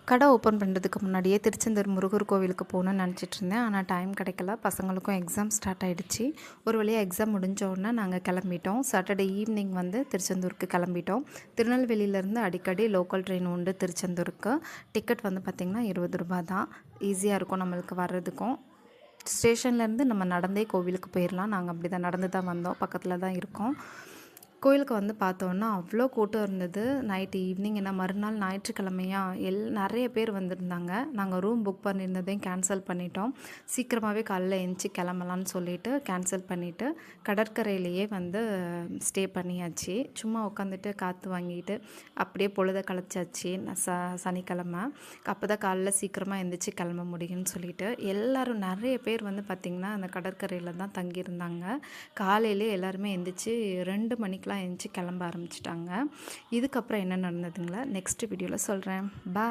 கடை ஓப்பன் பண்ணுறதுக்கு முன்னாடியே திருச்செந்தூர் முருகர் கோவிலுக்கு போகணுன்னு நினச்சிட்டு இருந்தேன். ஆனால் டைம் கிடைக்கல. பசங்களுக்கும் எக்ஸாம் ஸ்டார்ட் ஆகிடுச்சு. ஒரு வழியாக எக்ஸாம் முடிஞ்ச உடனே நாங்கள் கிளம்பிட்டோம். சாட்டர்டே ஈவினிங் வந்து திருச்செந்தூருக்கு கிளம்பிட்டோம். திருநெல்வேலியிலேருந்து அடிக்கடி லோக்கல் ட்ரெயின் உண்டு திருச்செந்தூருக்கு. டிக்கெட் வந்து பார்த்திங்கன்னா 20 ரூபா தான். ஈஸியாக இருக்கும் நம்மளுக்கு வர்றதுக்கும். ஸ்டேஷன்லேருந்து நம்ம நடந்தே கோவிலுக்கு போயிடலாம். நாங்கள் அப்படி தான் நடந்து தான் வந்தோம். பக்கத்தில் தான் இருக்கோம். கோயிலுக்கு வந்து பார்த்தோன்னா அவ்வளோ கூட்டம் இருந்தது. நைட்டு ஈவினிங் ஏன்னா மறுநாள் ஞாயிற்றுக்கிழமையா நிறைய பேர் வந்திருந்தாங்க. நாங்கள் ரூம் புக் பண்ணியிருந்ததையும் கேன்சல் பண்ணிட்டோம். சீக்கிரமாகவே காலைல எழுந்துச்சி கிளம்பலான்னு சொல்லிவிட்டு கேன்சல் பண்ணிவிட்டு கடற்கரையிலேயே வந்து ஸ்டே பண்ணியாச்சு. சும்மா உட்காந்துட்டு காற்று வாங்கிட்டு அப்படியே பொழுத கழிச்சாச்சு. சனிக்கிழமை அப்போ தான் காலைல சீக்கிரமாக எழுந்திரிச்சி கிளம்ப முடியும்னு சொல்லிட்டு எல்லோரும் நிறைய பேர் வந்து பார்த்திங்கன்னா அந்த கடற்கரையில் தான் தங்கியிருந்தாங்க. காலையிலே எல்லாருமே எழுந்திரிச்சி 2 மணிக்கு எழுந்துச்சி கிளம்ப ஆரம்பிச்சிட்டாங்க. இதுக்கப்புறம் என்ன நடந்ததுங்களா நெக்ஸ்ட் வீடியோவில் சொல்கிறேன். பாய்.